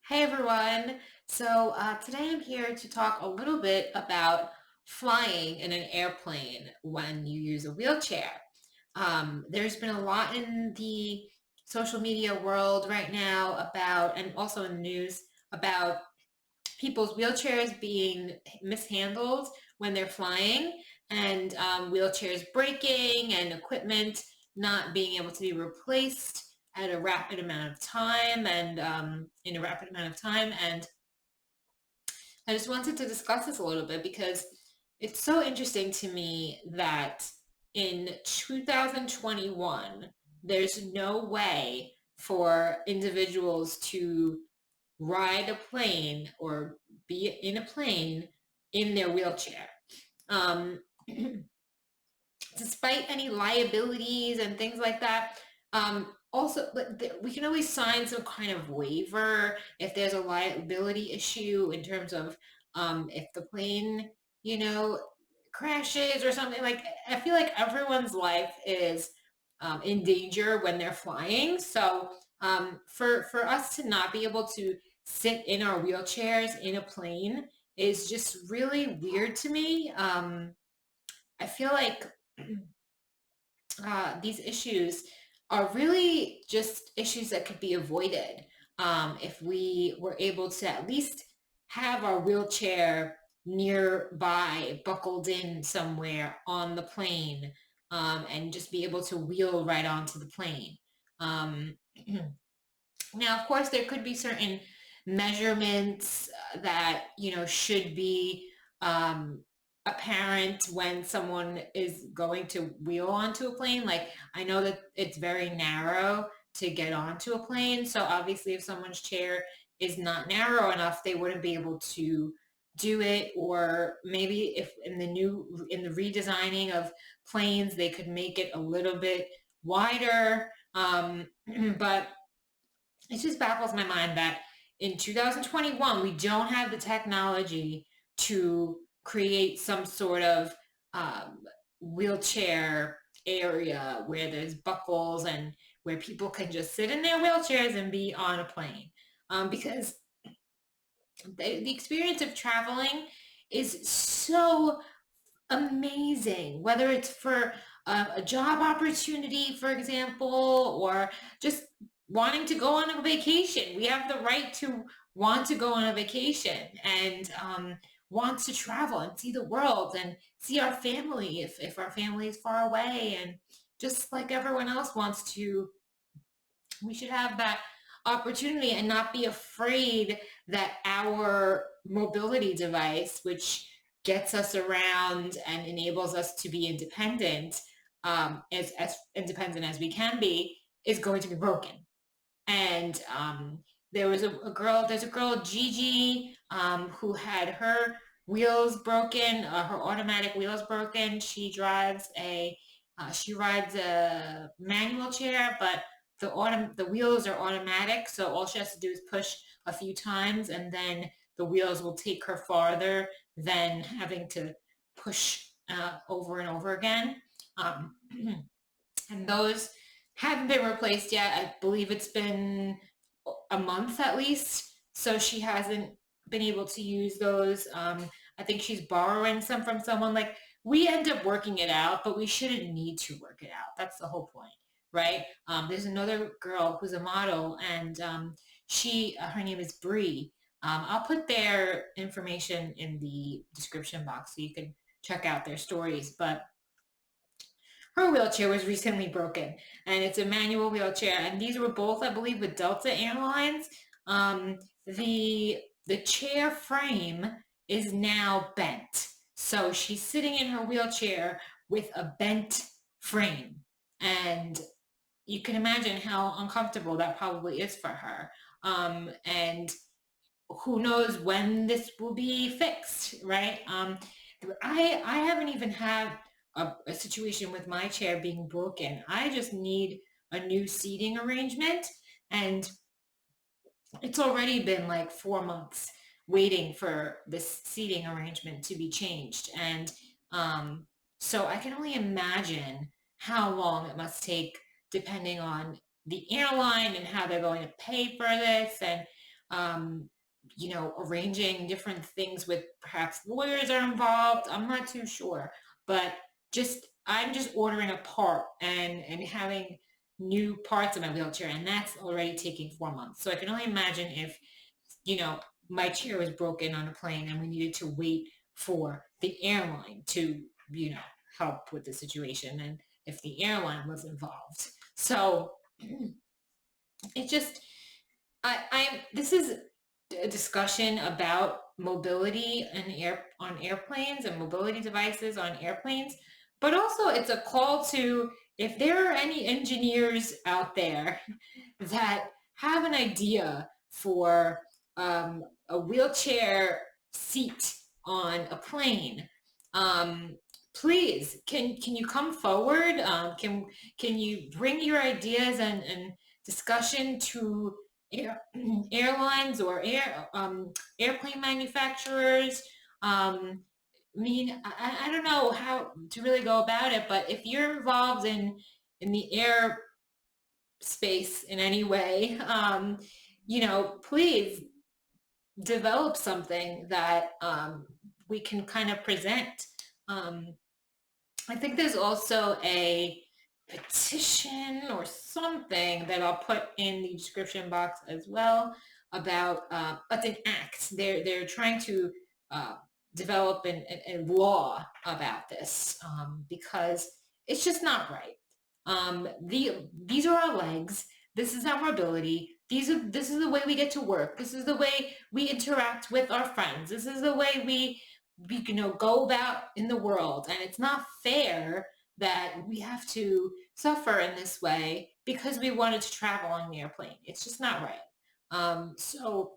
Hey everyone. Today I'm here to talk a little bit about flying in an airplane when you use a wheelchair. There's been a lot in the social media world right now about, and also in the news, about people's wheelchairs being mishandled when they're flying, and wheelchairs breaking and equipment not being able to be replaced at a rapid amount of time and in a rapid amount of time. And I just wanted to discuss this a little bit because it's so interesting to me that in 2021, there's no way for individuals to ride a plane or be in a plane in their wheelchair. Um, Despite any liabilities and things like that. Also, we can always sign some kind of waiver if there's a liability issue in terms of if the plane, you know, crashes or something. Like, I feel like everyone's life is in danger when they're flying. So for us to not be able to sit in our wheelchairs in a plane is just really weird to me. I feel like these issues are really just issues that could be avoided if we were able to at least have our wheelchair nearby, buckled in somewhere on the plane, and just be able to wheel right onto the plane. Um, Now, of course, there could be certain measurements that, should be um, apparent when someone is going to wheel onto a plane. Like, I know that it's very narrow to get onto a plane. So obviously, if someone's chair is not narrow enough, they wouldn't be able to do it. Or maybe if in the redesigning of planes, they could make it a little bit wider. But it just baffles my mind that in 2021 we don't have the technology to create some sort of um, wheelchair area where there's buckles and where people can just sit in their wheelchairs and be on a plane. Because the experience of traveling is so amazing, whether it's for a job opportunity, for example, or just wanting to go on a vacation. We have the right to want to go on a vacation and want to travel and see the world and see our family if our family is far away. And just like everyone else wants to, we should have that opportunity and not be afraid that our mobility device, which gets us around and enables us to be independent, as independent as we can be, is going to be broken. And there's a girl, Gigi, who had her wheels broken, her automatic wheels broken. She rides a manual chair, but the wheels are automatic, so all she has to do is push a few times, and then the wheels will take her farther than having to push over and over again. Um, and those haven't been replaced yet. I believe it's been a month at least, so she hasn't been able to use those. I think she's borrowing some from someone. Like, we end up working it out, but we shouldn't need to work it out. That's the whole point, right? There's another girl who's a model, and her name is Bree. I'll put their information in the description box so you can check out their stories. But her wheelchair was recently broken, and it's a manual wheelchair. And these were both, I believe, with Delta Airlines. Um, the chair frame is now bent, so she's sitting in her wheelchair with a bent frame, and you can imagine how uncomfortable that probably is for her. And who knows when this will be fixed, right? I haven't even had a situation with my chair being broken. I just need a new seating arrangement, and it's already been like 4 months waiting for this seating arrangement to be changed. And um, so I can only imagine how long it must take depending on the airline and how they're going to pay for this. And arranging different things with perhaps lawyers are involved. I'm not too sure, but I'm just ordering a part and having new parts of my wheelchair, and that's already taking 4 months. So I can only imagine if, you know, my chair was broken on a plane and we needed to wait for the airline to, you know, help with the situation, and if the airline was involved. So it just, this is a discussion about mobility and on airplanes and mobility devices on airplanes, but also it's a call to, if there are any engineers out there that have an idea for a wheelchair seat on a plane, um, please can you come forward? Can you bring your ideas and discussion to air, airlines or airplane manufacturers? I don't know how to really go about it, but if you're involved in the air space in any way, please develop something that we can kind of present. Um, I think there's also a petition or something that I'll put in the description box as well about it's an act. They're trying to uh, develop a law about this, because it's just not right. These are our legs. This is our mobility. This is the way we get to work. This is the way we interact with our friends. This is the way we go about in the world, and it's not fair that we have to suffer in this way because we wanted to travel on the airplane. It's just not right. So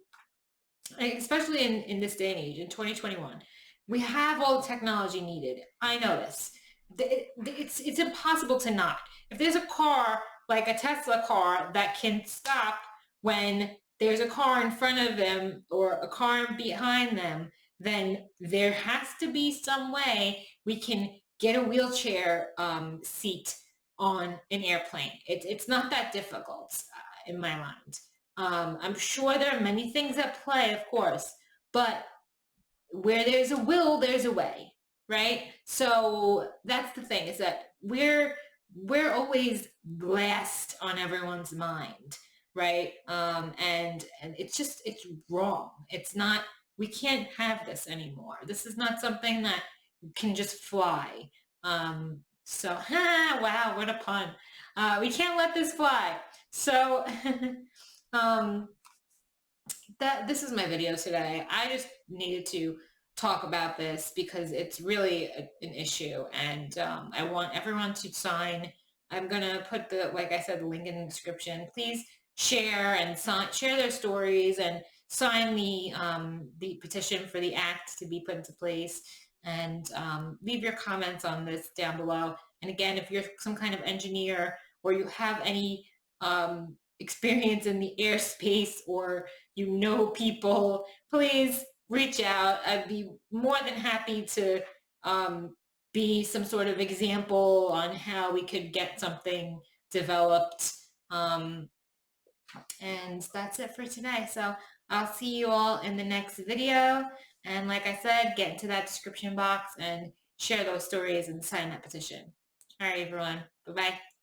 especially in this day and age, in 2021, we have all the technology needed. I know this. It's impossible to not. If there's a car, like a Tesla car, that can stop when there's a car in front of them or a car behind them, then there has to be some way we can get a wheelchair seat on an airplane. It's not that difficult, in my mind. I'm sure there are many things at play, of course, but where there's a will, there's a way, right? So that's the thing, is that we're always last on everyone's mind, right? And it's wrong. It's not. We can't have this anymore. This is not something that can just fly. Wow, what a pun. We can't let this fly. So um, this is my video today. I just needed to talk about this because it's really an issue, and I want everyone to sign. I'm gonna put like I said, the link in the description. Please share and share their stories and sign the petition for the act to be put into place, and leave your comments on this down below. And again, if you're some kind of engineer or you have any experience in the airspace, or people, please reach out. I'd be more than happy to be some sort of example on how we could get something developed. And that's it for today. So I'll see you all in the next video. And like I said, get into that description box and share those stories and sign that petition. All right, everyone. Bye-bye.